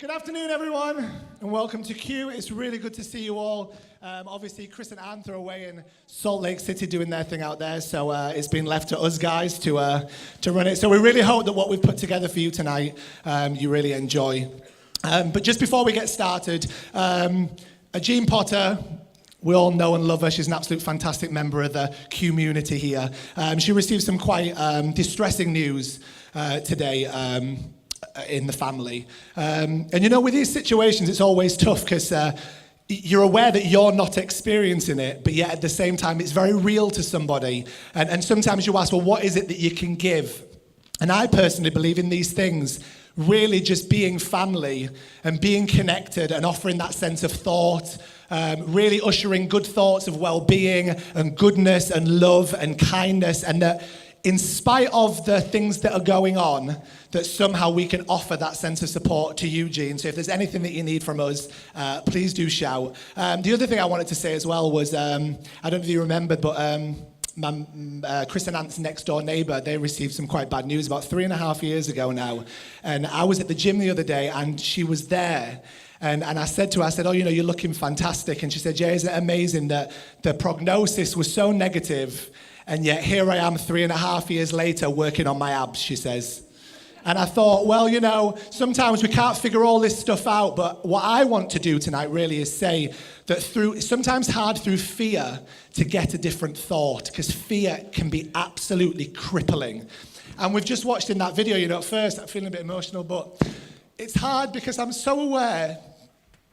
Good afternoon, everyone, and welcome to Q. It's really good to see you all. Obviously, Chris and Anth are away in Salt Lake City doing their thing out there, so it's been left to us guys to run it. So we really hope that what we've put together for you tonight, you really enjoy. But just before we get started, Jean Potter, we all know and love her. She's an absolute fantastic member of the Q community here. She received some quite distressing news today. In the family. And you know, with these situations, it's always tough because you're aware that you're not experiencing it, but yet at the same time, it's very real to somebody. And sometimes you ask, well, what is it that you can give? And I personally believe in these things, really just being family and being connected and offering that sense of thought, really ushering good thoughts of well-being and goodness and love and kindness, and that in spite of the things that are going on, that somehow we can offer that sense of support to you, Jean. So if there's anything that you need from us, please do shout. The other thing I wanted to say as well was, I don't know if you remembered, but Chris and Ant's next door neighbour, they received some quite bad news about 3.5 years ago now. And I was at the gym the other day and she was there. And I said to her, oh, you know, you're looking fantastic. And she said, Jay, isn't it amazing that the prognosis was so negative, and yet here I am 3.5 years later working on my abs, she says. And I thought, well, you know, sometimes we can't figure all this stuff out, but what I want to do tonight really is say that sometimes hard through fear to get a different thought, because fear can be absolutely crippling. And we've just watched in that video, you know, at first I'm feeling a bit emotional, but it's hard because I'm so aware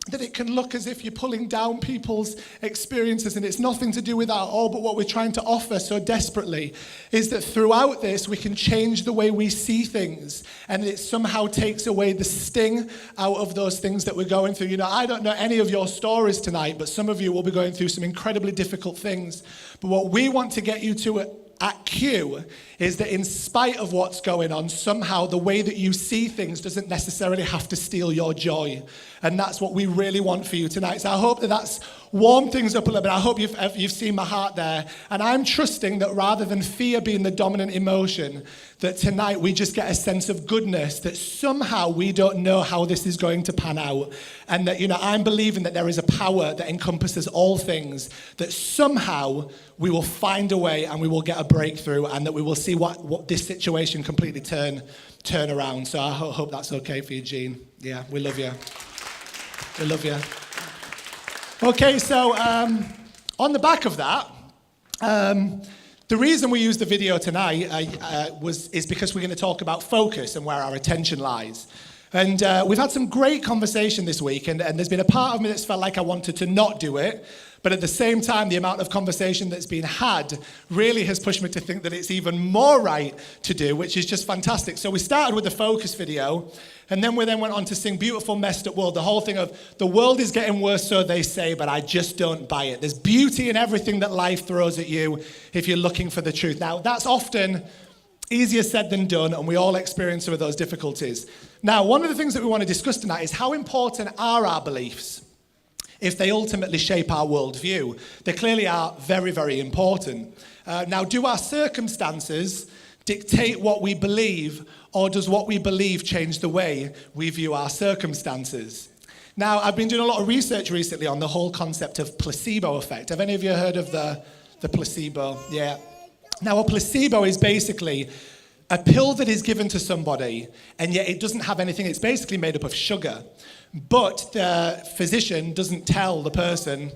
that it can look as if you're pulling down people's experiences, and it's nothing to do with that at all. But what we're trying to offer so desperately is that throughout this, we can change the way we see things, and it somehow takes away the sting out of those things that we're going through. You know, I don't know any of your stories tonight, but some of you will be going through some incredibly difficult things. But what we want to get you to at Q is that in spite of what's going on, somehow the way that you see things doesn't necessarily have to steal your joy. And that's what we really want for you tonight. So I hope that that's warmed things up a little bit. I hope you've seen my heart there. And I'm trusting that rather than fear being the dominant emotion, that tonight we just get a sense of goodness, that somehow we don't know how this is going to pan out. And that, you know, I'm believing that there is a power that encompasses all things, that somehow we will find a way and we will get a breakthrough, and that we will see what this situation completely turn around. So I hope that's okay for you, Jean. Yeah, we love you. We love you. Okay, so on the back of that, the reason we used the video tonight is because we're going to talk about focus and where our attention lies. And we've had some great conversation this week, and there's been a part of me that's felt like I wanted to not do it, but at the same time, the amount of conversation that's been had really has pushed me to think that it's even more right to do, which is just fantastic. So we started with the focus video, and then we went on to sing Beautiful Messed Up World, the whole thing of the world is getting worse, so they say, but I just don't buy it. There's beauty in everything that life throws at you if you're looking for the truth. Now, that's often easier said than done, and we all experience some of those difficulties. Now, one of the things that we want to discuss tonight is how important are our beliefs if they ultimately shape our worldview. They clearly are very, very important. Now, do our circumstances dictate what we believe, or does what we believe change the way we view our circumstances? Now, I've been doing a lot of research recently on the whole concept of placebo effect. Have any of you heard of the placebo? Yeah. Now, a placebo is basically a pill that is given to somebody, and yet it doesn't have anything. It's basically made up of sugar. But the physician doesn't tell the person.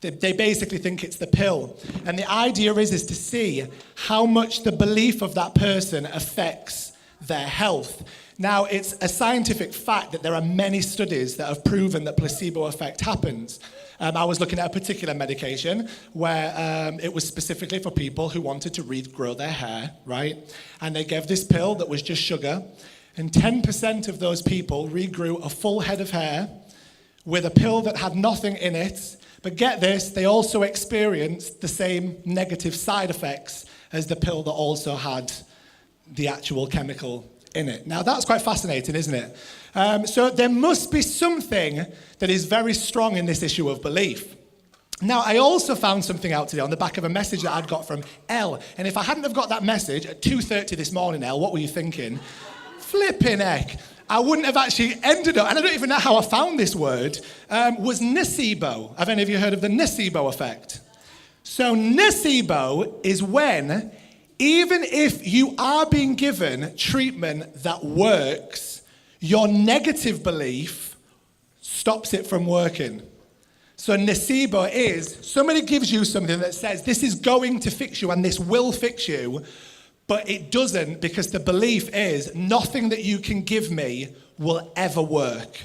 They basically think it's the pill. And the idea is to see how much the belief of that person affects their health. Now, it's a scientific fact that there are many studies that have proven that placebo effect happens. I was looking at a particular medication where it was specifically for people who wanted to regrow their hair, right? And they gave this pill that was just sugar, and 10% of those people regrew a full head of hair with a pill that had nothing in it. But get this, they also experienced the same negative side effects as the pill that also had the actual chemical in it. Now, that's quite fascinating, isn't it? So there must be something that is very strong in this issue of belief. Now, I also found something out today on the back of a message that I'd got from Elle. And if I hadn't have got that message at 2:30 this morning, Elle, what were you thinking? Flipping heck. I wouldn't have actually ended up, and I don't even know how I found this word, was nocebo. Have any of you heard of the nocebo effect? So nocebo is when, even if you are being given treatment that works, your negative belief stops it from working. So nocebo is, somebody gives you something that says, this is going to fix you and this will fix you, but it doesn't, because the belief is, nothing that you can give me will ever work.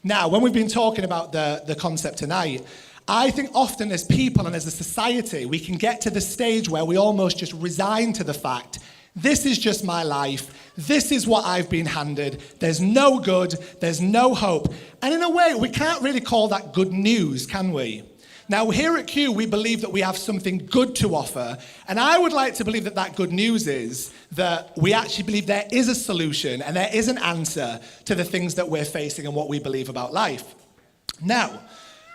Now, when we've been talking about the concept tonight, I think often as people and as a society, we can get to the stage where we almost just resign to the fact, this is just my life, this is what I've been handed, there's no good, there's no hope. And in a way, we can't really call that good news, can we? Now, here at Q, we believe that we have something good to offer, and I would like to believe that that good news is that we actually believe there is a solution and there is an answer to the things that we're facing and what we believe about life. Now,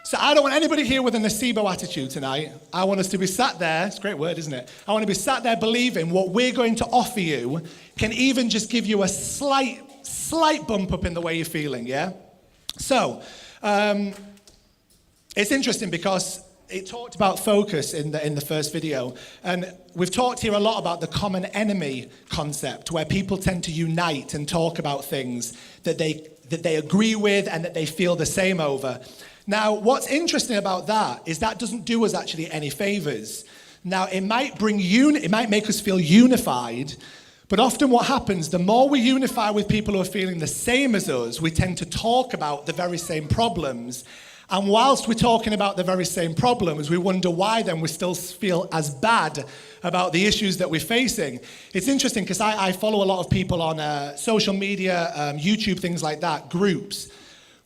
so I don't want anybody here with a nocebo attitude tonight. I want us to be sat there, it's a great word, isn't it? I want to be sat there believing what we're going to offer you can even just give you a slight bump up in the way you're feeling, yeah? So, it's interesting because it talked about focus in the first video, and we've talked here a lot about the common enemy concept, where people tend to unite and talk about things that they agree with and that they feel the same over. Now, what's interesting about that is that doesn't do us actually any favors. Now, it might make us feel unified, but often what happens, the more we unify with people who are feeling the same as us, we tend to talk about the very same problems. And whilst we're talking about the very same problems, we wonder why then we still feel as bad about the issues that we're facing. It's interesting because I follow a lot of people on social media, YouTube, things like that, groups,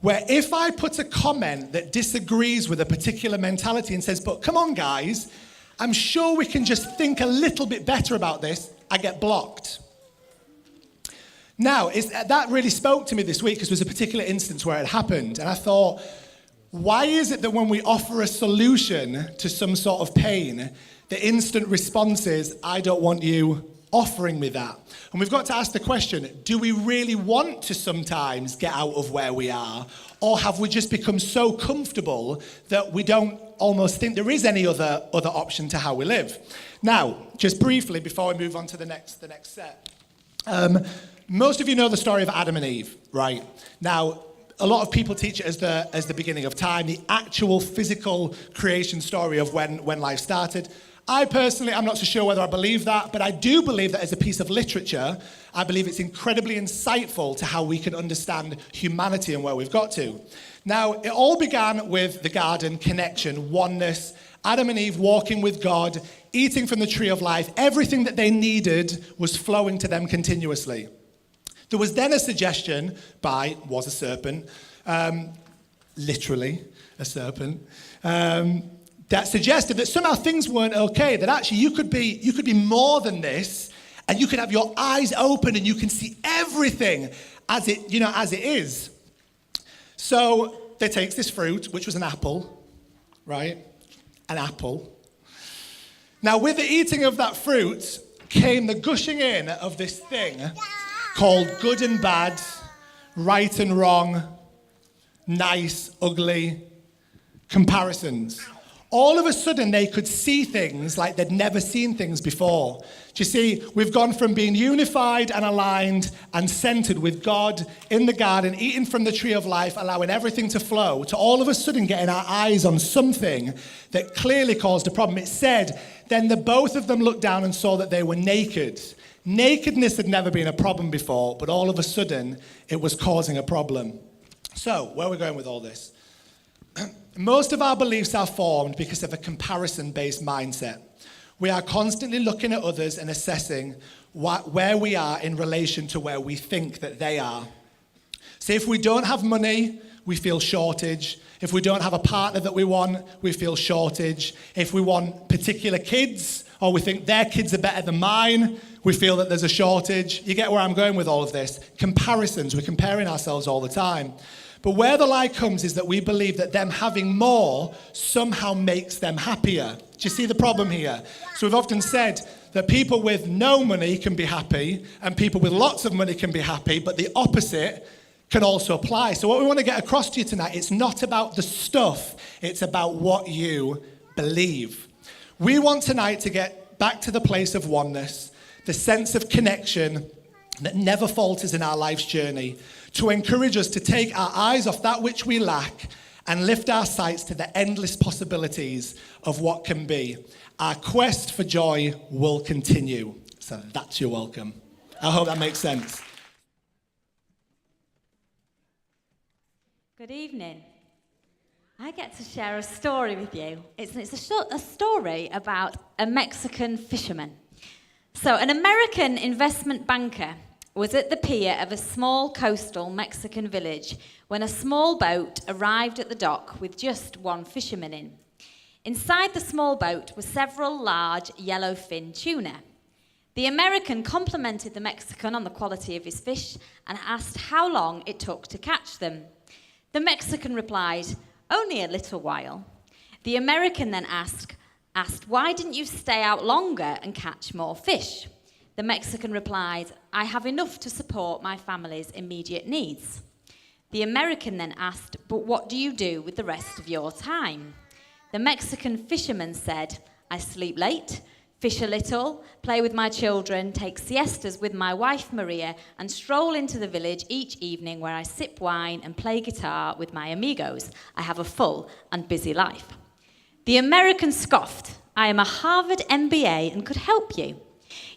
where if I put a comment that disagrees with a particular mentality and says, but come on guys, I'm sure we can just think a little bit better about this, I get blocked. Now, that really spoke to me this week because there was a particular instance where it happened, and I thought, why is it that when we offer a solution to some sort of pain, the instant response is, I don't want you offering me that? And we've got to ask the question, do we really want to sometimes get out of where we are? Or have we just become so comfortable that we don't almost think there is any other option to how we live? Now, just briefly, before we move on to the next set, most of you know the story of Adam and Eve, right? Now, a lot of people teach it as the beginning of time, the actual physical creation story of when life started. I personally, I'm not so sure whether I believe that, but I do believe that as a piece of literature, I believe it's incredibly insightful to how we can understand humanity and where we've got to. Now, it all began with the garden, connection, oneness, Adam and Eve walking with God, eating from the tree of life. Everything that they needed was flowing to them continuously. There was then a suggestion was a serpent, literally a serpent, that suggested that somehow things weren't okay, that actually you could be more than this, and you could have your eyes open and you can see everything as it is. So they take this fruit, which was an apple, right? An apple. Now with the eating of that fruit came the gushing in of this thing called good and bad, right and wrong, nice, ugly, comparisons. All of a sudden, they could see things like they'd never seen things before. Do you see, we've gone from being unified and aligned and centered with God in the garden, eating from the tree of life, allowing everything to flow, to all of a sudden getting our eyes on something that clearly caused a problem. It said, then the both of them looked down and saw that they were naked. Nakedness had never been a problem before, but all of a sudden, it was causing a problem. So, where are we going with all this? Most of our beliefs are formed because of a comparison-based mindset. We are constantly looking at others and assessing where we are in relation to where we think that they are. So if we don't have money, we feel shortage. If we don't have a partner that we want, we feel shortage. If we want particular kids, or we think their kids are better than mine, we feel that there's a shortage. You get where I'm going with all of this? Comparisons, we're comparing ourselves all the time. But where the lie comes is that we believe that them having more somehow makes them happier. Do you see the problem here? So we've often said that people with no money can be happy and people with lots of money can be happy, but the opposite can also apply. So what we want to get across to you tonight, it's not about the stuff, it's about what you believe. We want tonight to get back to the place of oneness, the sense of connection that never falters in our life's journey, to encourage us to take our eyes off that which we lack and lift our sights to the endless possibilities of what can be. Our quest for joy will continue. So that's your welcome. I hope that makes sense. Good evening. I get to share a story with you. It's a story about a Mexican fisherman. So an American investment banker was at the pier of a small coastal Mexican village when a small boat arrived at the dock with just one fisherman in. Inside the small boat were several large yellowfin tuna. The American complimented the Mexican on the quality of his fish and asked how long it took to catch them. The Mexican replied, "Only a little while." The American then asked, "Why didn't you stay out longer and catch more fish?" The Mexican replied, "I have enough to support my family's immediate needs." The American then asked, "But what do you do with the rest of your time?" The Mexican fisherman said, "I sleep late, fish a little, play with my children, take siestas with my wife Maria, and stroll into the village each evening where I sip wine and play guitar with my amigos. I have a full and busy life." The American scoffed, "I am a Harvard MBA and could help you.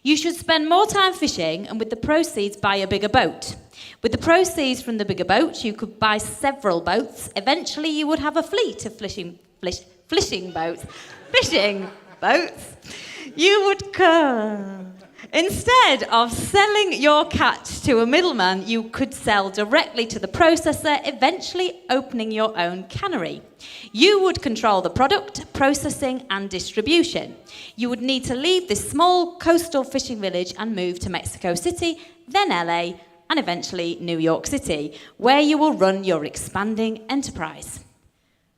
You should spend more time fishing and with the proceeds buy a bigger boat. With the proceeds from the bigger boat, you could buy several boats. Eventually, you would have a fleet of fishing boats. You would instead of selling your catch to a middleman, you could sell directly to the processor, eventually opening your own cannery. You would control the product, processing, and distribution. You would need to leave this small coastal fishing village and move to Mexico City, then LA, and eventually New York City, where you will run your expanding enterprise."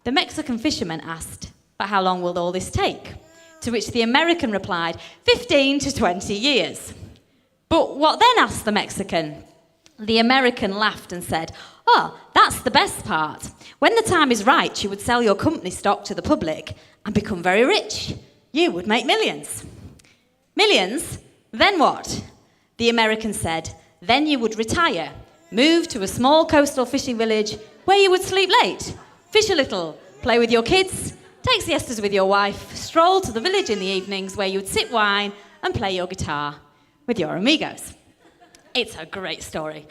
The Mexican fisherman asked, "But how long will all this take?" To which the American replied, 15 to 20 years. "But what then?" asked the Mexican. The American laughed and said, "Oh, that's the best part. When the time is right, you would sell your company stock to the public and become very rich. You would make millions." "Millions? Then what?" The American said, "Then you would retire, move to a small coastal fishing village where you would sleep late, fish a little, play with your kids, take siestas with your wife, stroll to the village in the evenings where you would sip wine and play your guitar with your amigos." It's a great story.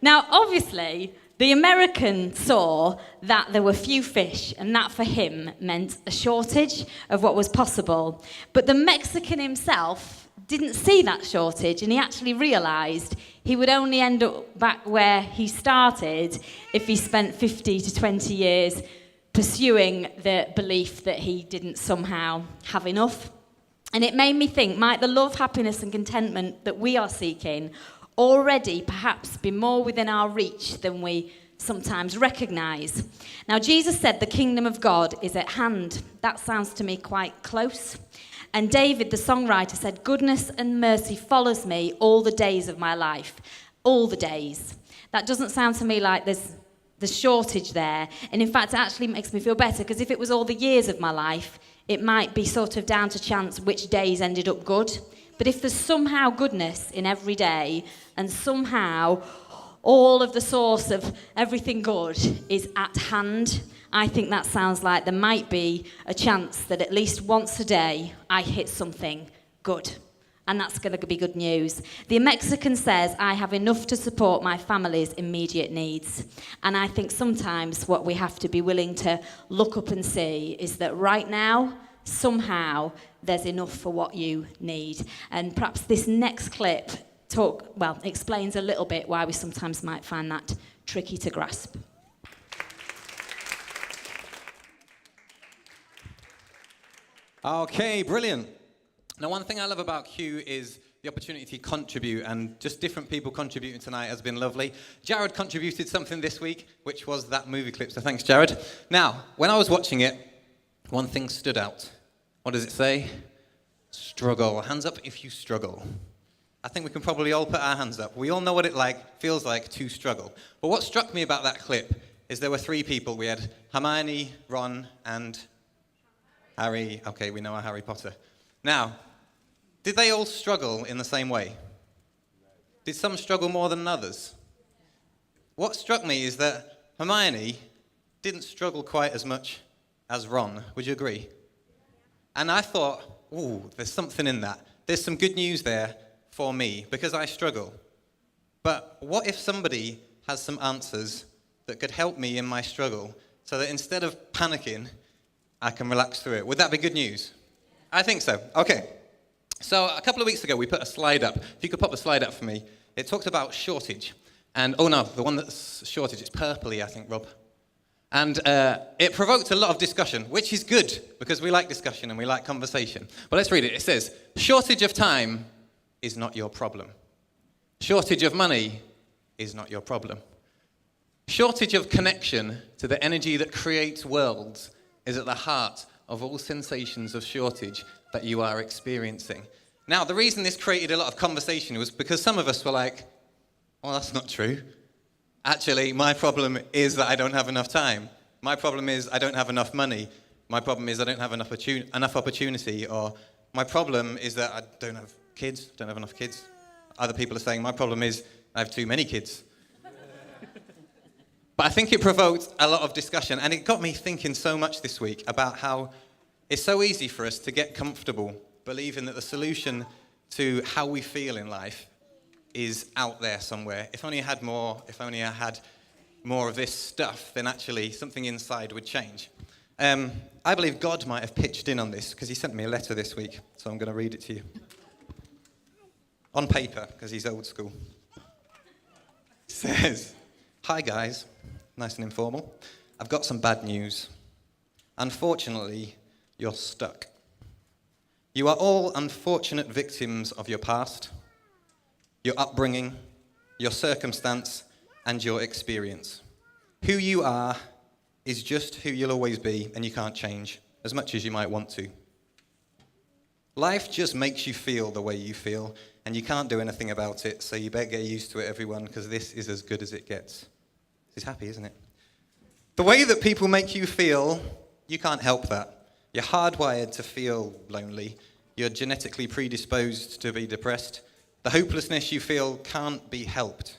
Now, obviously, the American saw that there were few fish, and that for him meant a shortage of what was possible. But the Mexican himself didn't see that shortage, and he actually realised he would only end up back where he started if he spent 50 to 20 years pursuing the belief that he didn't somehow have enough. And it made me think, might the love, happiness and contentment that we are seeking already perhaps be more within our reach than we sometimes recognise? Now, Jesus said the kingdom of God is at hand. That sounds to me quite close. And David, the songwriter, said, "Goodness and mercy follows me all the days of my life." All the days. That doesn't sound to me like there's the shortage there. And in fact, it actually makes me feel better, because if it was all the years of my life, it might be sort of down to chance which days ended up good. But if there's somehow goodness in every day, and somehow all of the source of everything good is at hand, I think that sounds like there might be a chance that at least once a day I hit something good. And that's going to be good news. The Mexican says, "I have enough to support my family's immediate needs." And I think sometimes what we have to be willing to look up and see is that right now, somehow, there's enough for what you need. And perhaps this next clip explains a little bit why we sometimes might find that tricky to grasp. Okay, brilliant. Now, one thing I love about Q is the opportunity to contribute, and just different people contributing tonight has been lovely. Jared contributed something this week, which was that movie clip, so thanks, Jared. Now, when I was watching it, one thing stood out. What does it say? Struggle. Hands up if you struggle. I think we can probably all put our hands up. We all know what it feels like to struggle. But what struck me about that clip is there were three people. We had Hermione, Ron, and Harry. Okay, we know our Harry Potter. Now, did they all struggle in the same way? Did some struggle more than others? What struck me is that Hermione didn't struggle quite as much as Ron. Would you agree? And I thought, ooh, there's something in that. There's some good news there for me, because I struggle. But what if somebody has some answers that could help me in my struggle, so that instead of panicking, I can relax through it? Would that be good news? I think so. Okay. So a couple of weeks ago, we put a slide up. If you could pop the slide up for me. It talked about shortage. And, oh no, the one that's shortage, it's purpley, I think, Rob. And it provoked a lot of discussion, which is good, because we like discussion and we like conversation. But let's read it. It says, shortage of time is not your problem. Shortage of money is not your problem. Shortage of connection to the energy that creates worlds is at the heart of all sensations of shortage that you are experiencing. Now, the reason this created a lot of conversation was because some of us were like, well, that's not true. Actually, my problem is that I don't have enough time. My problem is I don't have enough money. My problem is I don't have enough opportunity. Or my problem is that I don't have kids, don't have enough kids. Other people are saying my problem is I have too many kids. But I think it provoked a lot of discussion, and it got me thinking so much this week about how it's so easy for us to get comfortable believing that the solution to how we feel in life is out there somewhere. If only I had more, if only I had more of this stuff, then actually something inside would change. I believe God might have pitched in on this, because he sent me a letter this week, so I'm going to read it to you. On paper, because he's old school. It says, "Hi guys, nice and informal. I've got some bad news. Unfortunately, you're stuck. You are all unfortunate victims of your past, your upbringing, your circumstance, and your experience. Who you are is just who you'll always be, and you can't change, as much as you might want to. Life just makes you feel the way you feel, and you can't do anything about it, so you better get used to it, everyone, because this is as good as it gets." This is happy, isn't it? The way that people make you feel, you can't help that. You're hardwired to feel lonely. You're genetically predisposed to be depressed. The hopelessness you feel can't be helped.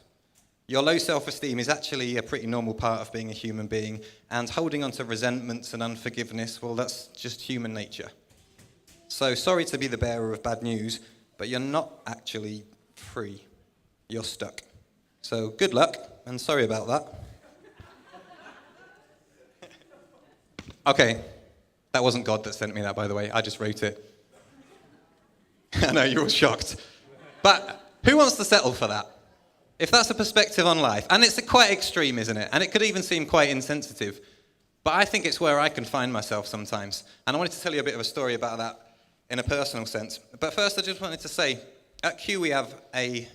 Your low self-esteem is actually a pretty normal part of being a human being, and holding on to resentments and unforgiveness, well, that's just human nature. So sorry to be the bearer of bad news, but you're not actually free. You're stuck. So good luck, and sorry about that. Okay, that wasn't God that sent me that, by the way. I just wrote it. I know, you're all shocked. But who wants to settle for that? If that's a perspective on life, and it's quite extreme, isn't it? And it could even seem quite insensitive. But I think it's where I can find myself sometimes. And I wanted to tell you a bit of a story about that in a personal sense. But first, I just wanted to say, at Q we have a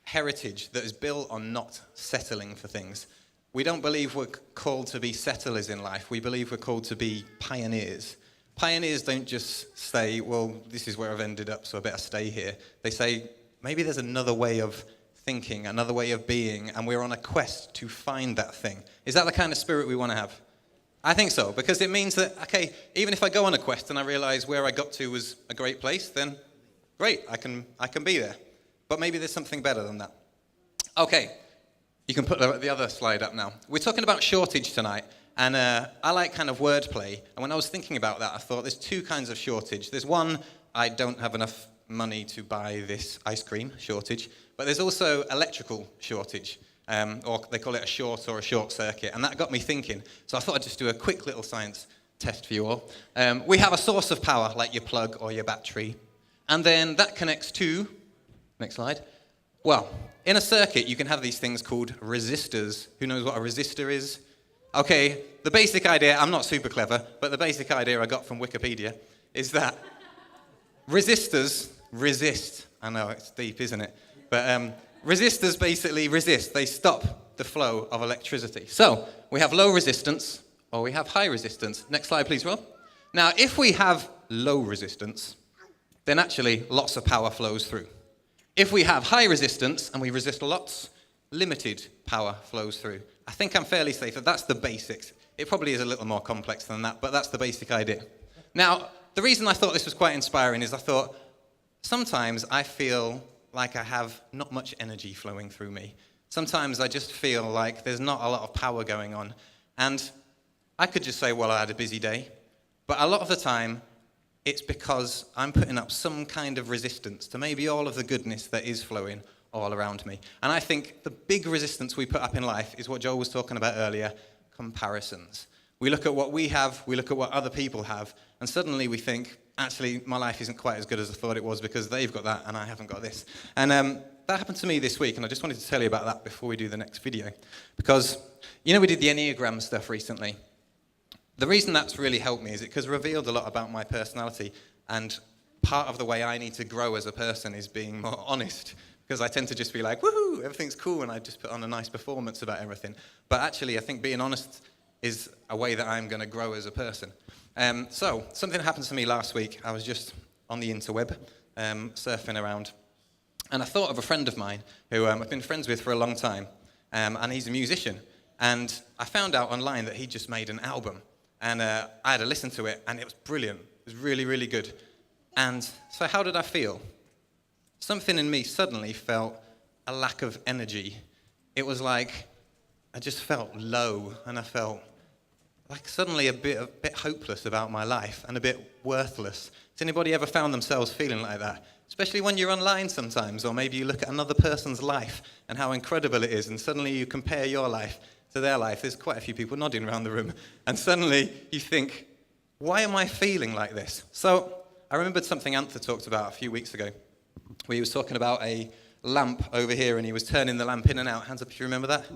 heritage that is built on not settling for things. We don't believe we're called to be settlers in life. We believe we're called to be pioneers. Pioneers don't just say, well, this is where I've ended up, so I better stay here. They say, maybe there's another way of thinking, another way of being, and we're on a quest to find that thing. Is that the kind of spirit we want to have? I think so, because it means that, okay, even if I go on a quest and I realize where I got to was a great place, then great, I can be there. But maybe there's something better than that. Okay, you can put the other slide up now. We're talking about shortage tonight, and I like kind of wordplay. And when I was thinking about that, I thought there's two kinds of shortage. There's one, I don't have enough money to buy this ice cream shortage, but there's also electrical shortage, or they call it a short or a short circuit, and that got me thinking. So I thought I'd just do a quick little science test for you all. We have a source of power, like your plug or your battery, and then that connects to, next slide, well, in a circuit you can have these things called resistors. Who knows what a resistor is? Okay, the basic idea, I'm not super clever, but the basic idea I got from Wikipedia is that resistors resist. I know, it's deep, isn't it? But resistors basically resist. They stop the flow of electricity. So we have low resistance or we have high resistance. Next slide, please, Rob. Now, if we have low resistance, then actually lots of power flows through. If we have high resistance and we resist lots, limited power flows through. I think I'm fairly safe that that's the basics. It probably is a little more complex than that, but that's the basic idea. Now, the reason I thought this was quite inspiring is I thought, sometimes I feel like I have not much energy flowing through me. Sometimes I just feel like there's not a lot of power going on. And I could just say, well, I had a busy day. But a lot of the time, it's because I'm putting up some kind of resistance to maybe all of the goodness that is flowing all around me. And I think the big resistance we put up in life is what Joel was talking about earlier, comparisons. We look at what we have, we look at what other people have, and suddenly we think, actually, my life isn't quite as good as I thought it was because they've got that and I haven't got this. And that happened to me this week, and I just wanted to tell you about that before we do the next video. Because, you know, we did the Enneagram stuff recently. The reason that's really helped me is because it revealed a lot about my personality, and part of the way I need to grow as a person is being more honest. Because I tend to just be like, woohoo, everything's cool, and I just put on a nice performance about everything. But actually, I think being honest is a way that I'm going to grow as a person. So, something happened to me last week. I was just on the interweb, surfing around, and I thought of a friend of mine who I've been friends with for a long time, and he's a musician. And I found out online that he just made an album, and I had to listen to it, and it was brilliant. It was really, really good. And so how did I feel? Something in me suddenly felt a lack of energy. It was like I just felt low, and I felt like suddenly a bit hopeless about my life and a bit worthless. Has anybody ever found themselves feeling like that? Especially when you're online sometimes, or maybe you look at another person's life and how incredible it is, and suddenly you compare your life to their life. There's quite a few people nodding around the room. And suddenly you think, why am I feeling like this? So I remembered something Anther talked about a few weeks ago, where he was talking about a lamp over here, and he was turning the lamp in and out. Hands up if you remember that.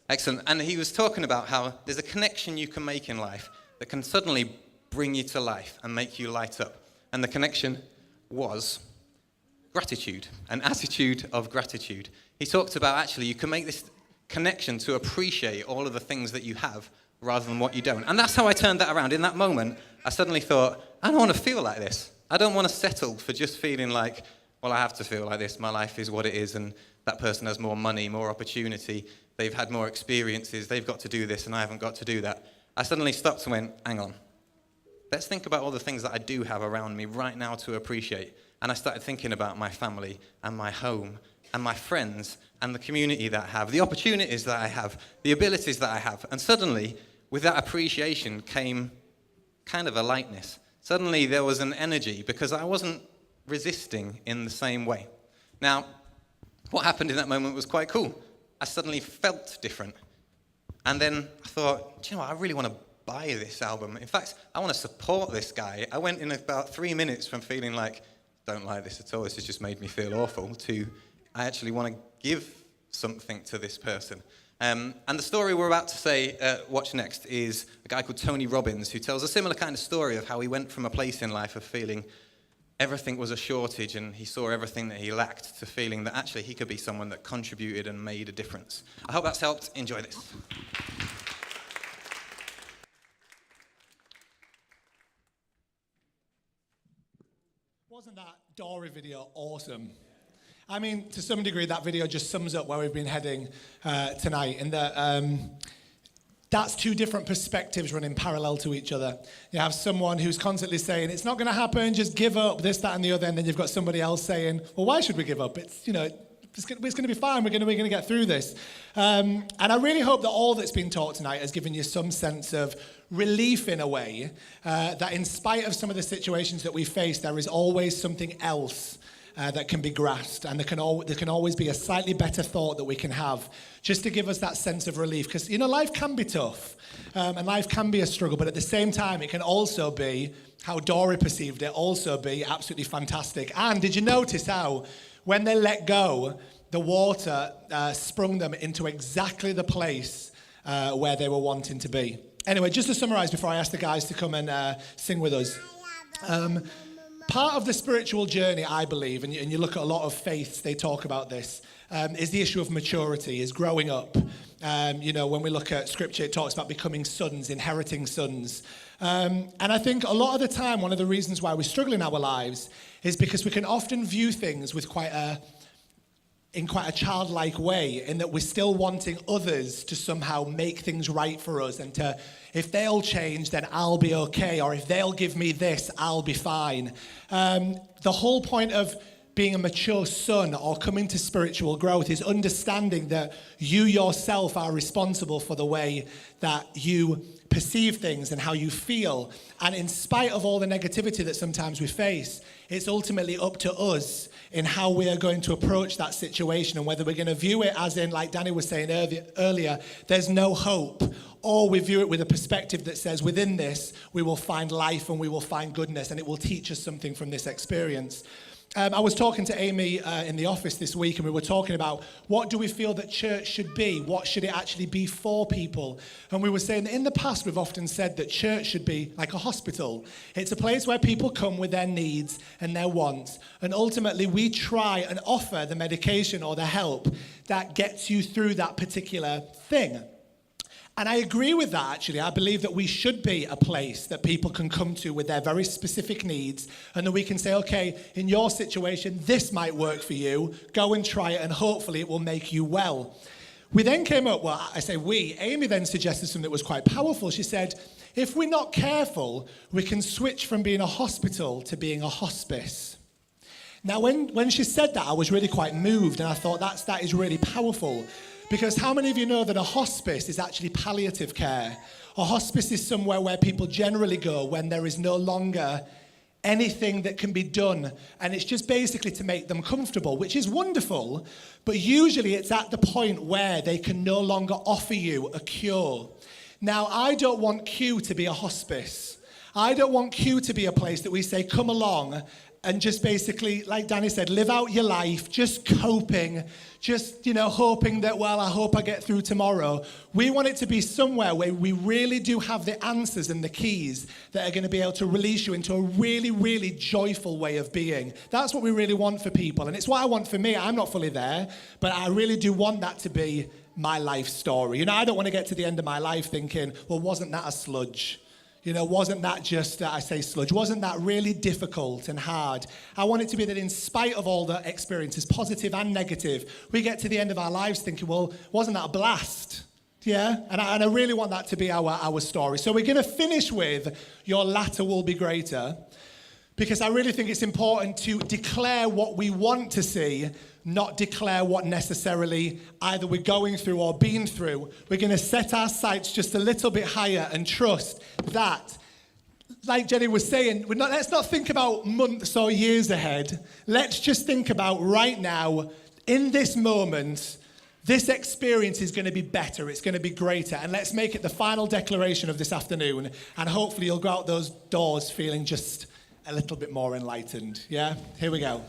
Excellent. And he was talking about how there's a connection you can make in life that can suddenly bring you to life and make you light up. And the connection was gratitude, an attitude of gratitude. He talked about actually you can make this connection to appreciate all of the things that you have rather than what you don't. And that's how I turned that around. In that moment, I suddenly thought, I don't want to feel like this. I don't want to settle for just feeling like, well, I have to feel like this. My life is what it is, and that person has more money, more opportunity. They've had more experiences. They've got to do this, and I haven't got to do that. I suddenly stopped and went, hang on. Let's think about all the things that I do have around me right now to appreciate. And I started thinking about my family and my home and my friends and the community that I have, the opportunities that I have, the abilities that I have. And suddenly, with that appreciation came kind of a lightness. Suddenly there was an energy because I wasn't resisting in the same way. Now, what happened in that moment was quite cool. I suddenly felt different. And then I thought, do you know what, I really want to buy this album. In fact, I want to support this guy. I went in about 3 minutes from feeling like, don't like this at all, this has just made me feel awful, to I actually want to give something to this person. And the story we're about to watch next is a guy called Tony Robbins, who tells a similar kind of story of how he went from a place in life of feeling everything was a shortage and he saw everything that he lacked to feeling that actually he could be someone that contributed and made a difference. I hope that's helped. Enjoy this. Wasn't that Dory video awesome? I mean, to some degree, that video just sums up where we've been heading tonight, in that that's two different perspectives running parallel to each other. You have someone who's constantly saying, it's not going to happen, just give up, this, that, and the other, and then you've got somebody else saying, well, why should we give up? It's, you know, it's going to be fine, we're going to get through this. And I really hope that all that's been taught tonight has given you some sense of relief in a way, that in spite of some of the situations that we face, there is always something else that can be grasped, and there can always be a slightly better thought that we can have just to give us that sense of relief. Because, you know, life can be tough, and life can be a struggle, but at the same time, it can also be, how Dory perceived it, also be absolutely fantastic. And did you notice how, when they let go, the water sprung them into exactly the place where they were wanting to be? Anyway, just to summarize before I ask the guys to come and sing with us. Part of the spiritual journey, I believe, and you look at a lot of faiths, they talk about this, is the issue of maturity, is growing up. You know, when we look at scripture, it talks about becoming sons, inheriting sons. And I think a lot of the time, one of the reasons why we struggle in our lives is because we can often view things with quite a in quite a childlike way, in that we're still wanting others to somehow make things right for us, and to, if they'll change, then I'll be okay, or if they'll give me this, I'll be fine. The whole point of being a mature son or coming to spiritual growth is understanding that you yourself are responsible for the way that you perceive things and how you feel. And in spite of all the negativity that sometimes we face, it's ultimately up to us in how we are going to approach that situation, and whether we're going to view it as in, like Danny was saying earlier, there's no hope, or we view it with a perspective that says within this we will find life and we will find goodness, and it will teach us something from this experience. I was talking to Amy in the office this week, and we were talking about what do we feel that church should be? What should it actually be for people? And we were saying that in the past we've often said that church should be like a hospital. It's a place where people come with their needs and their wants, and ultimately we try and offer the medication or the help that gets you through that particular thing. And I agree with that, actually. I believe that we should be a place that people can come to with their very specific needs, and that we can say, okay, in your situation, this might work for you. Go and try it, and hopefully it will make you well. We then came up, well, I say we, Amy then suggested something that was quite powerful. She said, if we're not careful, we can switch from being a hospital to being a hospice. Now, when she said that, I was really quite moved, and I thought that is really powerful. Because how many of you know that a hospice is actually palliative care? A hospice is somewhere where people generally go when there is no longer anything that can be done. And it's just basically to make them comfortable, which is wonderful. But usually it's at the point where they can no longer offer you a cure. Now, I don't want Q to be a hospice. I don't want Q to be a place that we say, come along and just basically, like Danny said, live out your life, just coping, just, hoping that, well, I hope I get through tomorrow. We want it to be somewhere where we really do have the answers and the keys that are going to be able to release you into a really, really joyful way of being. That's what we really want for people. And it's what I want for me. I'm not fully there, but I really do want that to be my life story. I don't want to get to the end of my life thinking, well, wasn't that a sludge? Wasn't that just, I say sludge, wasn't that really difficult and hard? I want it to be that in spite of all the experiences, positive and negative, we get to the end of our lives thinking, well, wasn't that a blast? Yeah? And I really want that to be our story. So we're going to finish with, your latter will be greater, because I really think it's important to declare what we want to see, not declare what necessarily either we're going through or been through. We're going to set our sights just a little bit higher and trust that, like Jenny was saying, let's not think about months or years ahead. Let's just think about right now, in this moment, this experience is going to be better. It's going to be greater. And let's make it the final declaration of this afternoon. And hopefully you'll go out those doors feeling just a little bit more enlightened. Yeah? Here we go.